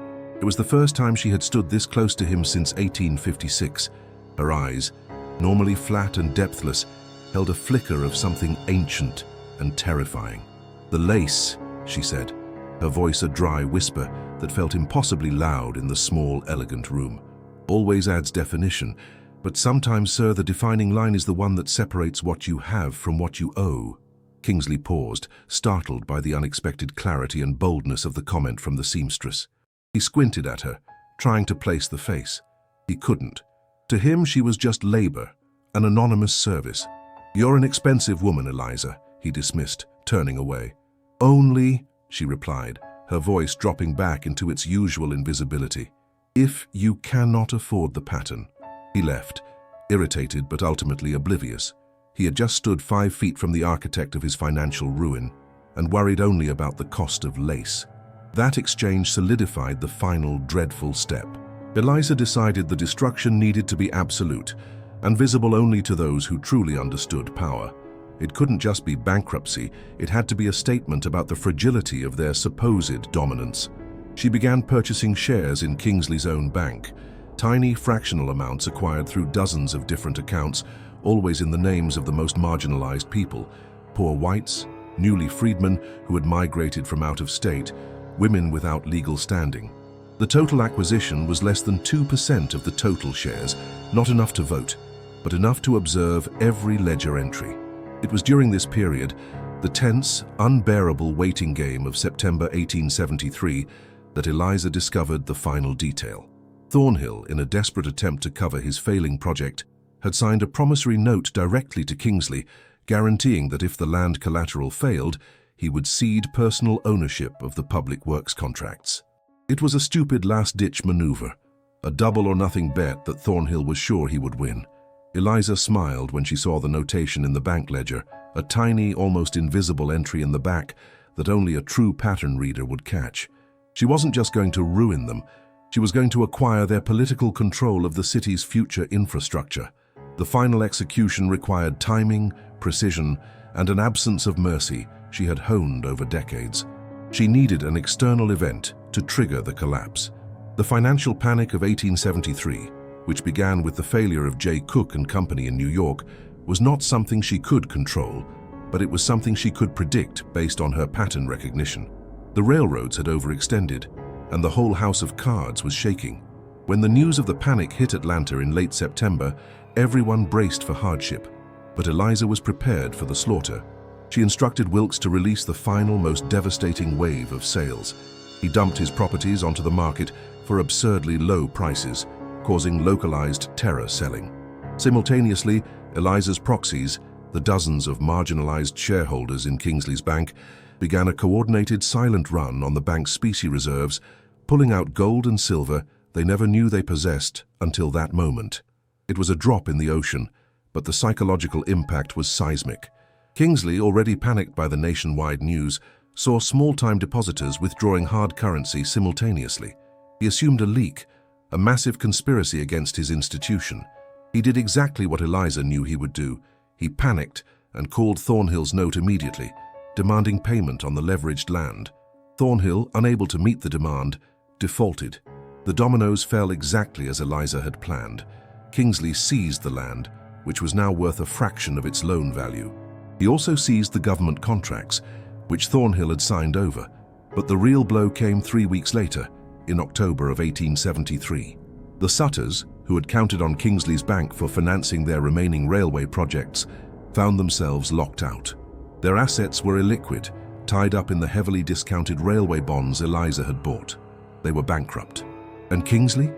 It was the first time she had stood this close to him since 1856. Her eyes, normally flat and depthless, held a flicker of something ancient and terrifying. "The lace," she said, her voice a dry whisper that felt impossibly loud in the small, elegant room. "Always adds definition, but sometimes, sir, the defining line is the one that separates what you have from what you owe." Kingsley paused, startled by the unexpected clarity and boldness of the comment from the seamstress. He squinted at her, trying to place the face. He couldn't. To him, she was just labor, an anonymous service. "You're an expensive woman, Eliza," he dismissed, turning away. "Only," she replied, her voice dropping back into its usual invisibility, "if you cannot afford the pattern." He left, irritated but ultimately oblivious. He had just stood 5 feet from the architect of his financial ruin and worried only about the cost of lace. That exchange solidified the final dreadful step. Eliza decided the destruction needed to be absolute and visible only to those who truly understood power. It couldn't just be bankruptcy, it had to be a statement about the fragility of their supposed dominance. She began purchasing shares in Kingsley's own bank, tiny fractional amounts acquired through dozens of different accounts, always in the names of the most marginalized people: poor whites, newly freedmen who had migrated from out of state, women without legal standing. The total acquisition was less than 2% of the total shares, not enough to vote, but enough to observe every ledger entry. It was during this period, the tense, unbearable waiting game of September 1873, that Eliza discovered the final detail. Thornhill, in a desperate attempt to cover his failing project, had signed a promissory note directly to Kingsley, guaranteeing that if the land collateral failed, he would cede personal ownership of the public works contracts. It was a stupid last-ditch maneuver, a double-or-nothing bet that Thornhill was sure he would win. Eliza smiled when she saw the notation in the bank ledger, a tiny, almost invisible entry in the back that only a true pattern reader would catch. She wasn't just going to ruin them, she was going to acquire their political control of the city's future infrastructure. The final execution required timing, precision, and an absence of mercy she had honed over decades. She needed an external event to trigger the collapse. The financial panic of 1873, which began with the failure of J. Cook and Company in New York, was not something she could control, but it was something she could predict based on her pattern recognition. The railroads had overextended, and the whole house of cards was shaking. When the news of the panic hit Atlanta in late September, everyone braced for hardship. But Eliza was prepared for the slaughter. She instructed Wilkes to release the final, most devastating wave of sales. He dumped his properties onto the market for absurdly low prices, causing localized terror selling. Simultaneously, Eliza's proxies, the dozens of marginalized shareholders in Kingsley's bank, began a coordinated silent run on the bank's specie reserves, pulling out gold and silver they never knew they possessed until that moment. It was a drop in the ocean, but the psychological impact was seismic. Kingsley, already panicked by the nationwide news, saw small-time depositors withdrawing hard currency simultaneously. He assumed a leak, a massive conspiracy against his institution. He did exactly what Eliza knew he would do. He panicked and called Thornhill's note immediately, demanding payment on the leveraged land. Thornhill, unable to meet the demand, defaulted. The dominoes fell exactly as Eliza had planned. Kingsley seized the land, which was now worth a fraction of its loan value. He also seized the government contracts, which Thornhill had signed over, but the real blow came 3 weeks later, in October of 1873. The Sutters, who had counted on Kingsley's bank for financing their remaining railway projects, found themselves locked out. Their assets were illiquid, tied up in the heavily discounted railway bonds Eliza had bought. They were bankrupt. And Kingsley?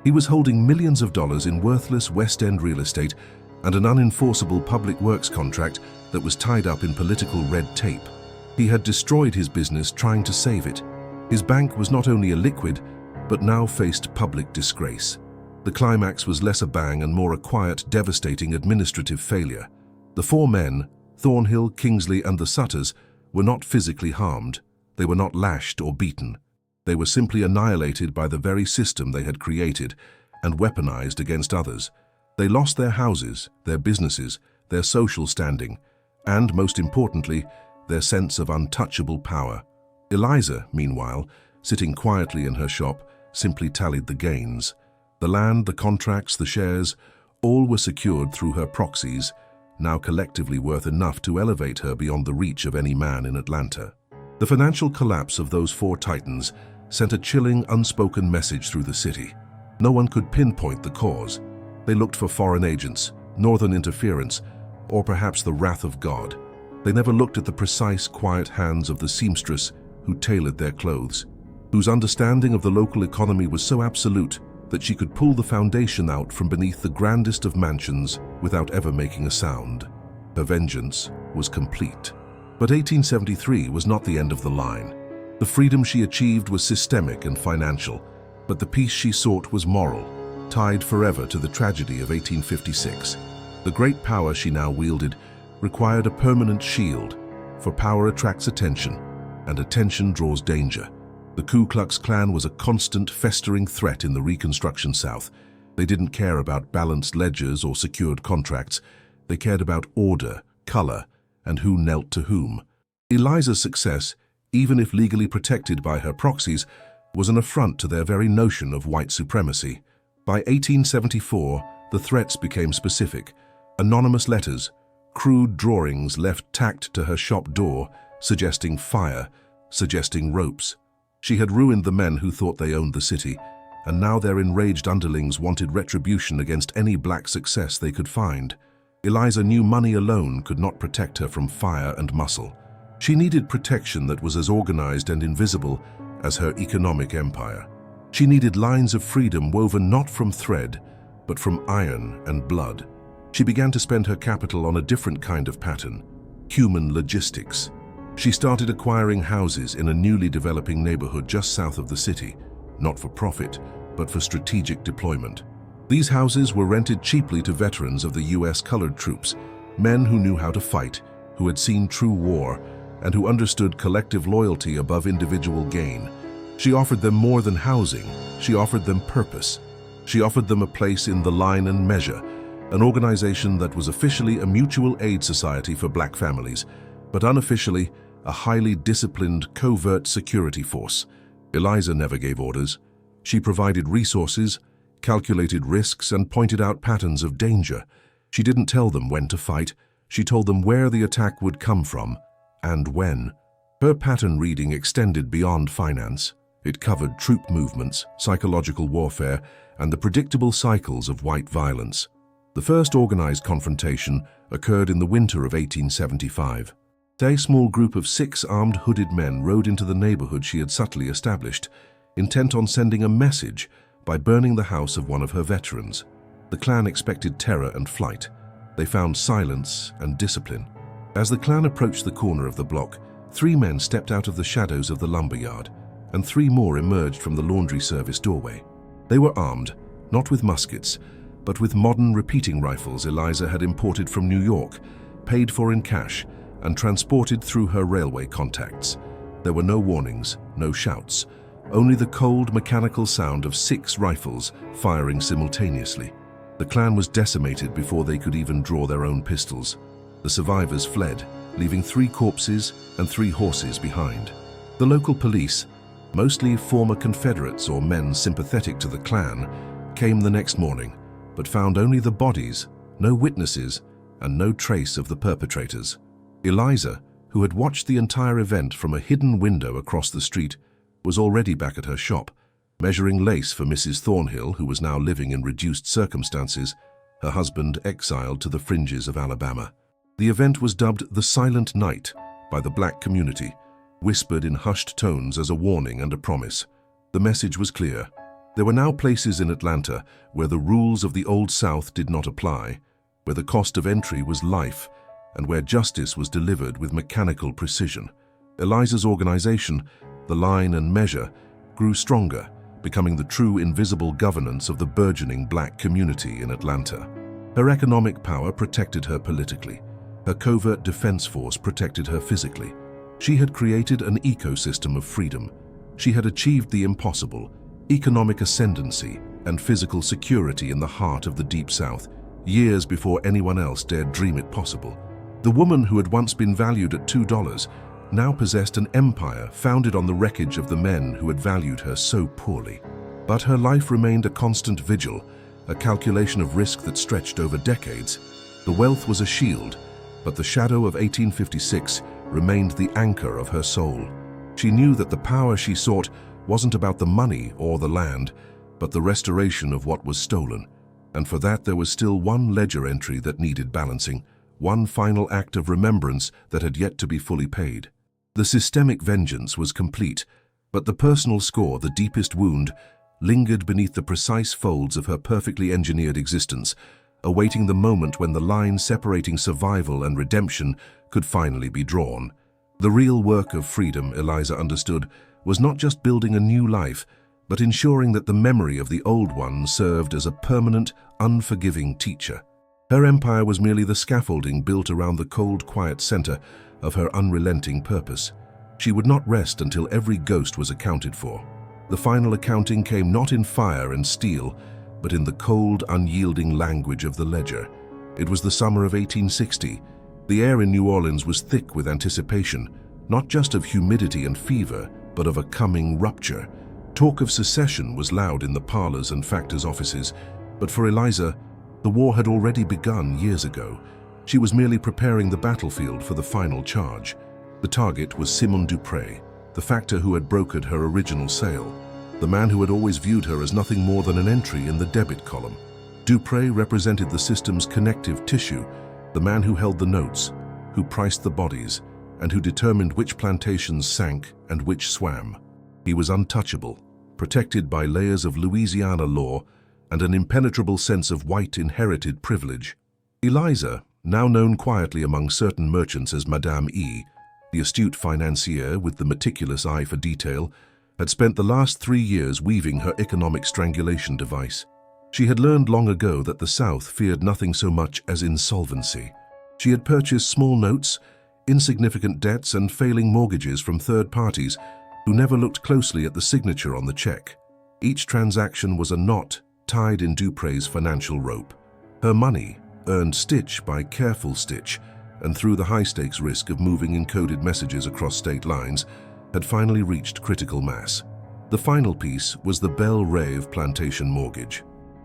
He was holding millions of dollars in worthless West End real estate and an unenforceable public works contract that was tied up in political red tape. He had destroyed his business trying to save it. His bank was not only illiquid, but now faced public disgrace. The climax was less a bang and more a quiet, devastating administrative failure. The four men, Thornhill, Kingsley, and the Sutters, were not physically harmed. They were not lashed or beaten. They were simply annihilated by the very system they had created and weaponized against others. They lost their houses, their businesses, their social standing, and, most importantly, their sense of untouchable power. Eliza, meanwhile, sitting quietly in her shop, simply tallied the gains. The land, the contracts, the shares, all were secured through her proxies, now collectively worth enough to elevate her beyond the reach of any man in Atlanta. The financial collapse of those four titans sent a chilling, unspoken message through the city. No one could pinpoint the cause. They looked for foreign agents, northern interference, or perhaps the wrath of God. They never looked at the precise, quiet hands of the seamstress who tailored their clothes, whose understanding of the local economy was so absolute that she could pull the foundation out from beneath the grandest of mansions without ever making a sound. Her vengeance was complete. But 1873 was not the end of the line. The freedom she achieved was systemic and financial, but the peace she sought was moral, tied forever to the tragedy of 1856. The great power she now wielded required a permanent shield, for power attracts attention, and attention draws danger. The Ku Klux Klan was a constant, festering threat in the Reconstruction South. They didn't care about balanced ledgers or secured contracts. They cared about order, color, and who knelt to whom. Eliza's success, even if legally protected by her proxies, was an affront to their very notion of white supremacy. By 1874, the threats became specific. Anonymous letters, crude drawings left tacked to her shop door, suggesting fire, suggesting ropes. She had ruined the men who thought they owned the city, and now their enraged underlings wanted retribution against any black success they could find. Eliza knew money alone could not protect her from fire and muscle. She needed protection that was as organized and invisible as her economic empire. She needed lines of freedom woven not from thread, but from iron and blood. She began to spend her capital on a different kind of pattern, human logistics. She started acquiring houses in a newly developing neighborhood just south of the city, not for profit, but for strategic deployment. These houses were rented cheaply to veterans of the US colored troops, men who knew how to fight, who had seen true war, and who understood collective loyalty above individual gain. She offered them more than housing. She offered them purpose. She offered them a place in the Line and Measure, an organization that was officially a mutual aid society for black families, but unofficially a highly disciplined, covert security force. Eliza never gave orders. She provided resources, calculated risks, and pointed out patterns of danger. She didn't tell them when to fight. She told them where the attack would come from and when. Her pattern reading extended beyond finance. It covered troop movements, psychological warfare, and the predictable cycles of white violence. The first organized confrontation occurred in the winter of 1875. A small group of 6 armed hooded men rode into the neighborhood she had subtly established, intent on sending a message by burning the house of one of her veterans. The clan expected terror and flight. They found silence and discipline. As the clan approached the corner of the block, 3 men stepped out of the shadows of the lumberyard, and 3 more emerged from the laundry service doorway. They were armed, not with muskets, but with modern repeating rifles Eliza had imported from New York, paid for in cash, and transported through her railway contacts. There were no warnings, no shouts, only the cold mechanical sound of 6 rifles firing simultaneously. The clan was decimated before they could even draw their own pistols. The survivors fled, leaving 3 corpses and 3 horses behind. The local police, mostly former Confederates or men sympathetic to the clan, came the next morning, but found only the bodies, no witnesses, and no trace of the perpetrators. Eliza, who had watched the entire event from a hidden window across the street, was already back at her shop, measuring lace for Mrs. Thornhill, who was now living in reduced circumstances, her husband exiled to the fringes of Alabama. The event was dubbed the Silent Night by the black community, whispered in hushed tones as a warning and a promise. The message was clear. There were now places in Atlanta where the rules of the Old South did not apply, where the cost of entry was life, and where justice was delivered with mechanical precision. Eliza's organization, the Line and Measure, grew stronger, becoming the true invisible governance of the burgeoning black community in Atlanta. Her economic power protected her politically. Her covert defense force protected her physically. She had created an ecosystem of freedom. She had achieved the impossible, economic ascendancy and physical security in the heart of the Deep South, years before anyone else dared dream it possible. The woman who had once been valued at $2 now possessed an empire founded on the wreckage of the men who had valued her so poorly. But her life remained a constant vigil, a calculation of risk that stretched over decades. The wealth was a shield, but the shadow of 1856 remained the anchor of her soul. She knew that the power she sought wasn't about the money or the land, but the restoration of what was stolen. And for that there was still one ledger entry that needed balancing, one final act of remembrance that had yet to be fully paid. The systemic vengeance was complete, but the personal score, the deepest wound, lingered beneath the precise folds of her perfectly engineered existence, awaiting the moment when the line separating survival and redemption could finally be drawn. The real work of freedom, Eliza understood, was not just building a new life, but ensuring that the memory of the old one served as a permanent, unforgiving teacher. Her empire was merely the scaffolding built around the cold, quiet center of her unrelenting purpose. She would not rest until every ghost was accounted for. The final accounting came not in fire and steel, but in the cold, unyielding language of the ledger. It was the summer of 1860. The air in New Orleans was thick with anticipation, not just of humidity and fever, but of a coming rupture. Talk of secession was loud in the parlors and factors' offices, but for Eliza, the war had already begun years ago. She was merely preparing the battlefield for the final charge. The target was Simon Dupré, the factor who had brokered her original sale, the man who had always viewed her as nothing more than an entry in the debit column. Dupré represented the system's connective tissue, the man who held the notes, who priced the bodies, and who determined which plantations sank and which swam. He was untouchable, protected by layers of Louisiana law and an impenetrable sense of white inherited privilege. Eliza, now known quietly among certain merchants as Madame E, the astute financier with the meticulous eye for detail, had spent the last 3 years weaving her economic strangulation device. She had learned long ago that the South feared nothing so much as insolvency. She had purchased small notes, insignificant debts, and failing mortgages from third parties who never looked closely at the signature on the check. Each transaction was a knot tied in Dupre's financial rope. Her money, earned stitch by careful stitch, and through the high-stakes risk of moving encoded messages across state lines, had finally reached critical mass. The final piece was the Belle Reve plantation mortgage.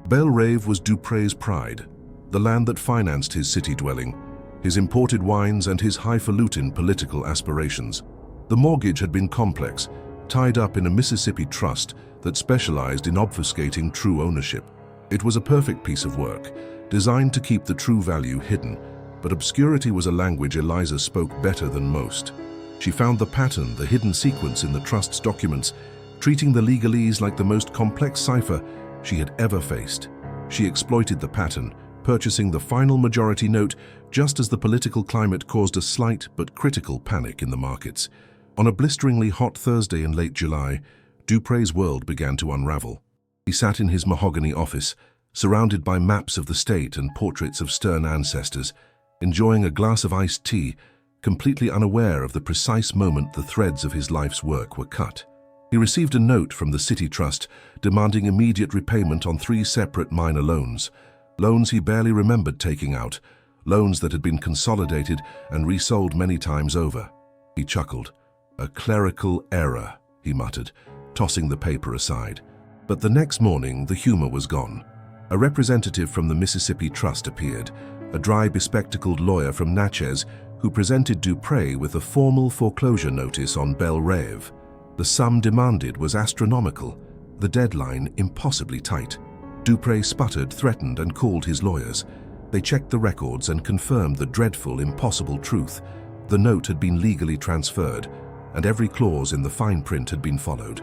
Belle Reve was Dupre's pride, the land that financed his city dwelling, his imported wines, and his highfalutin political aspirations. The mortgage had been complex, tied up in a Mississippi trust that specialized in obfuscating true ownership. It was a perfect piece of work, designed to keep the true value hidden, but obscurity was a language Eliza spoke better than most. She found the pattern, the hidden sequence in the trust's documents, treating the legalese like the most complex cipher she had ever faced. She exploited the pattern, purchasing the final majority note just as the political climate caused a slight but critical panic in the markets. On a blisteringly hot Thursday in late July, Dupre's world began to unravel. He sat in his mahogany office, surrounded by maps of the state and portraits of stern ancestors, enjoying a glass of iced tea, completely unaware of the precise moment the threads of his life's work were cut. He received a note from the City Trust demanding immediate repayment on 3 separate minor loans. Loans he barely remembered taking out, loans that had been consolidated and resold many times over. He chuckled. "A clerical error," he muttered, tossing the paper aside. But the next morning, the humor was gone. A representative from the Mississippi Trust appeared, a dry, bespectacled lawyer from Natchez who presented Dupre with a formal foreclosure notice on Belle Reve. The sum demanded was astronomical, the deadline impossibly tight. Dupre sputtered, threatened, and called his lawyers. They checked the records and confirmed the dreadful, impossible truth. The note had been legally transferred, and every clause in the fine print had been followed.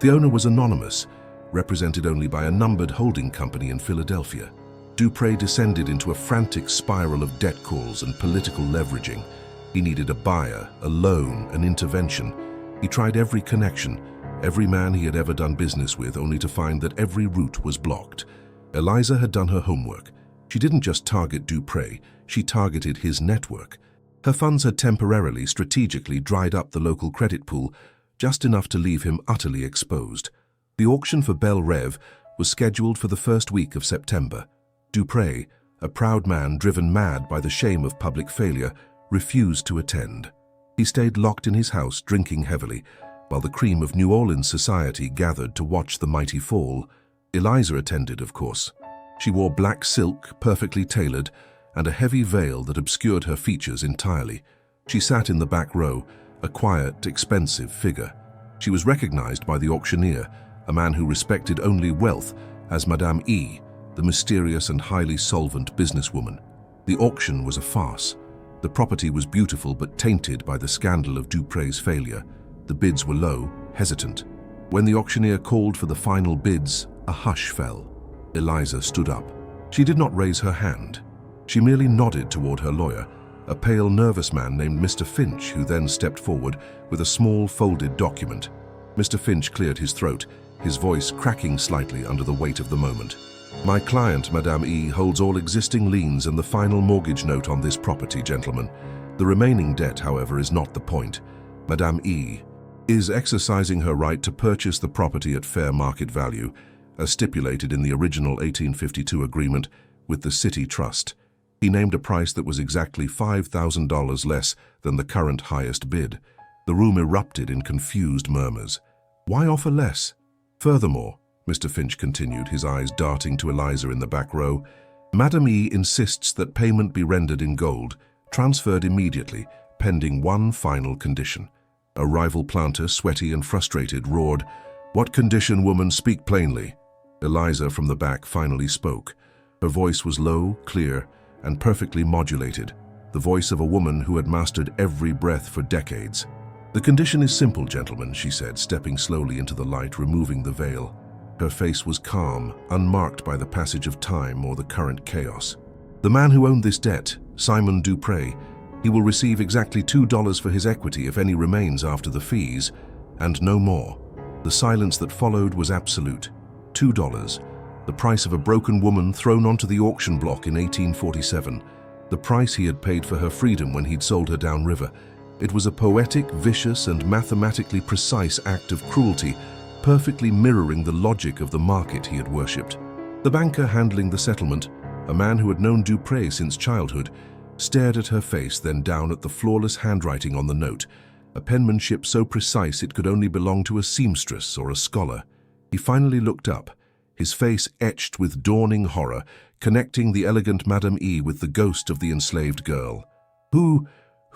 The owner was anonymous, represented only by a numbered holding company in Philadelphia. Dupre descended into a frantic spiral of debt calls and political leveraging. He needed a buyer, a loan, an intervention. He tried every connection, every man he had ever done business with, only to find that every route was blocked. Eliza had done her homework. She didn't just target Dupre, she targeted his network. Her funds had temporarily, strategically dried up the local credit pool, just enough to leave him utterly exposed. The auction for Belle Reve was scheduled for the first week of September. Dupre, a proud man driven mad by the shame of public failure, refused to attend. He stayed locked in his house, drinking heavily, while the cream of New Orleans society gathered to watch the mighty fall. Eliza attended, of course. She wore black silk, perfectly tailored, and a heavy veil that obscured her features entirely. She sat in the back row, a quiet, expensive figure. She was recognized by the auctioneer, a man who respected only wealth, as Madame E., the mysterious and highly solvent businesswoman. The auction was a farce. The property was beautiful but tainted by the scandal of Dupre's failure. The bids were low, hesitant. When the auctioneer called for the final bids, a hush fell. Eliza stood up. She did not raise her hand. She merely nodded toward her lawyer, a pale, nervous man named Mr. Finch, who then stepped forward with a small, folded document. Mr. Finch cleared his throat, his voice cracking slightly under the weight of the moment. "My client, Madame E., holds all existing liens and the final mortgage note on this property, gentlemen. The remaining debt, however, is not the point. Madame E. is exercising her right to purchase the property at fair market value, as stipulated in the original 1852 agreement with the City Trust." He named a price that was exactly $5,000 less than the current highest bid. The room erupted in confused murmurs. Why offer less? Furthermore, Mr. Finch continued, his eyes darting to Eliza in the back row, Madame E. insists that payment be rendered in gold, transferred immediately, pending one final condition. A rival planter, sweaty and frustrated, roared, "What condition, woman? Speak plainly." Eliza from the back finally spoke. Her voice was low, clear, and perfectly modulated, the voice of a woman who had mastered every breath for decades. "The condition is simple, gentlemen," she said, stepping slowly into the light, removing the veil. Her face was calm, unmarked by the passage of time or the current chaos. "The man who owned this debt, Simon Dupre, he will receive exactly $2 for his equity if any remains after the fees, and no more." The silence that followed was absolute. $2. the price of a broken woman thrown onto the auction block in 1847, the price he had paid for her freedom when he'd sold her downriver. It was a poetic, vicious, and mathematically precise act of cruelty, perfectly mirroring the logic of the market he had worshipped. The banker handling the settlement, a man who had known Dupré since childhood, stared at her face, then down at the flawless handwriting on the note, a penmanship so precise it could only belong to a seamstress or a scholar. He finally looked up, his face etched with dawning horror, connecting the elegant Madame E with the ghost of the enslaved girl. Who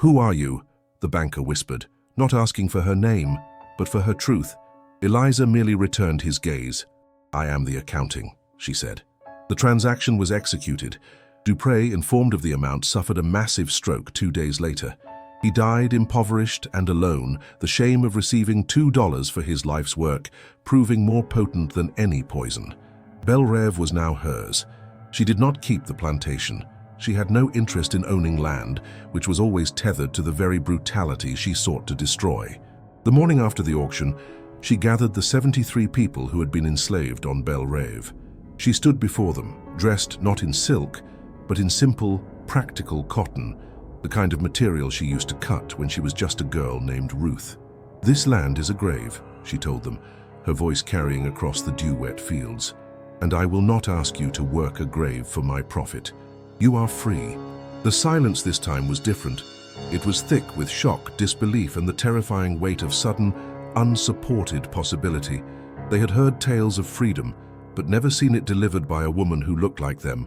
are you?" the banker whispered, not asking for her name, but for her truth. Eliza merely returned his gaze. "I am the accounting," she said. The transaction was executed. Dupré, informed of the amount, suffered a massive stroke 2 days later. He died impoverished and alone, the shame of receiving $2 for his life's work, proving more potent than any poison. Belle Rêve was now hers. She did not keep the plantation. She had no interest in owning land, which was always tethered to the very brutality she sought to destroy. The morning after the auction, she gathered the 73 people who had been enslaved on Belle Rêve. She stood before them, dressed not in silk, but in simple, practical cotton, the kind of material she used to cut when she was just a girl named Ruth. "This land is a grave," she told them, her voice carrying across the dew-wet fields. "And I will not ask you to work a grave for my profit. You are free." The silence this time was different. It was thick with shock, disbelief, and the terrifying weight of sudden, unsupported possibility. They had heard tales of freedom, but never seen it delivered by a woman who looked like them.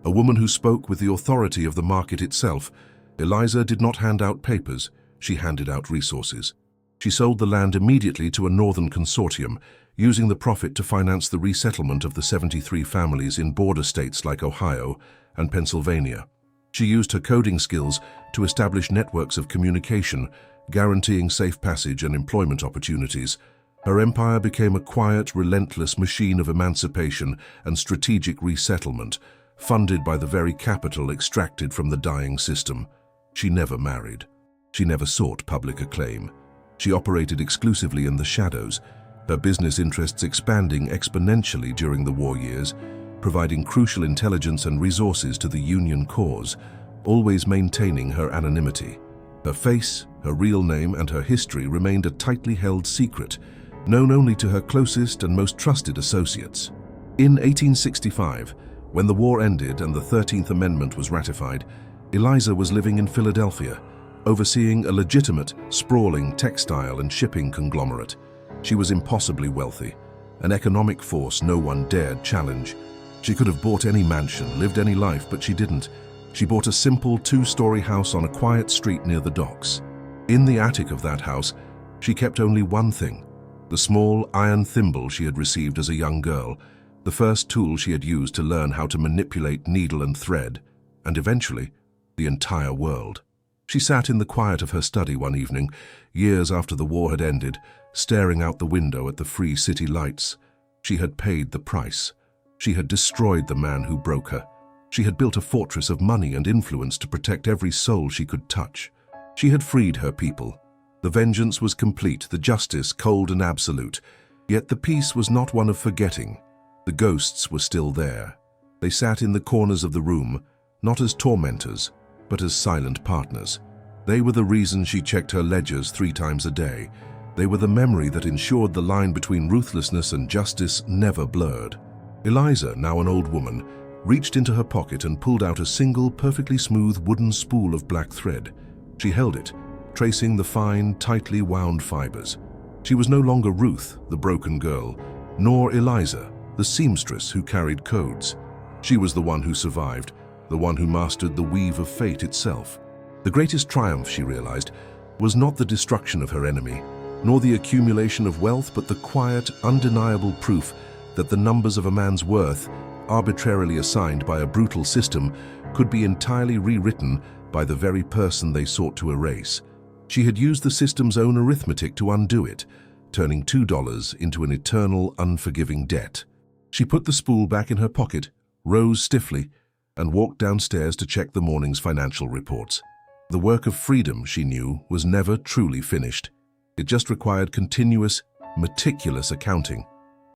A woman who spoke with the authority of the market itself. Eliza did not hand out papers, she handed out resources. She sold the land immediately to a northern consortium, using the profit to finance the resettlement of the 73 families in border states like Ohio and Pennsylvania. She used her coding skills to establish networks of communication, guaranteeing safe passage and employment opportunities. Her empire became a quiet, relentless machine of emancipation and strategic resettlement, funded by the very capital extracted from the dying system. She never married. She never sought public acclaim. She operated exclusively in the shadows, her business interests expanding exponentially during the war years, providing crucial intelligence and resources to the Union cause, always maintaining her anonymity. Her face, her real name, and her history remained a tightly held secret, known only to her closest and most trusted associates. In 1865, when the war ended and the 13th Amendment was ratified, Eliza was living in Philadelphia, overseeing a legitimate, sprawling textile and shipping conglomerate. She was impossibly wealthy, an economic force no one dared challenge. She could have bought any mansion, lived any life, but she didn't. She bought a simple 2-story house on a quiet street near the docks. In the attic of that house, she kept only one thing, the small iron thimble she had received as a young girl, the first tool she had used to learn how to manipulate needle and thread, and eventually, the entire world. She sat in the quiet of her study one evening, years after the war had ended, staring out the window at the free city lights. She had paid the price. She had destroyed the man who broke her. She had built a fortress of money and influence to protect every soul she could touch. She had freed her people. The vengeance was complete, the justice cold and absolute. Yet the peace was not one of forgetting. The ghosts were still there. They sat in the corners of the room, not as tormentors, but as silent partners. They were the reason she checked her ledgers 3 times a day. They were the memory that ensured the line between ruthlessness and justice never blurred. Eliza, now an old woman, reached into her pocket and pulled out a single, perfectly smooth wooden spool of black thread. She held it, tracing the fine, tightly wound fibers. She was no longer Ruth, the broken girl, nor Eliza, the seamstress who carried codes. She was the one who survived, the one who mastered the weave of fate itself. The greatest triumph, she realized, was not the destruction of her enemy, nor the accumulation of wealth, but the quiet, undeniable proof that the numbers of a man's worth, arbitrarily assigned by a brutal system, could be entirely rewritten by the very person they sought to erase. She had used the system's own arithmetic to undo it, turning $2 into an eternal, unforgiving debt. She put the spool back in her pocket, rose stiffly, and walked downstairs to check the morning's financial reports. The work of freedom, she knew, was never truly finished. It just required continuous, meticulous accounting.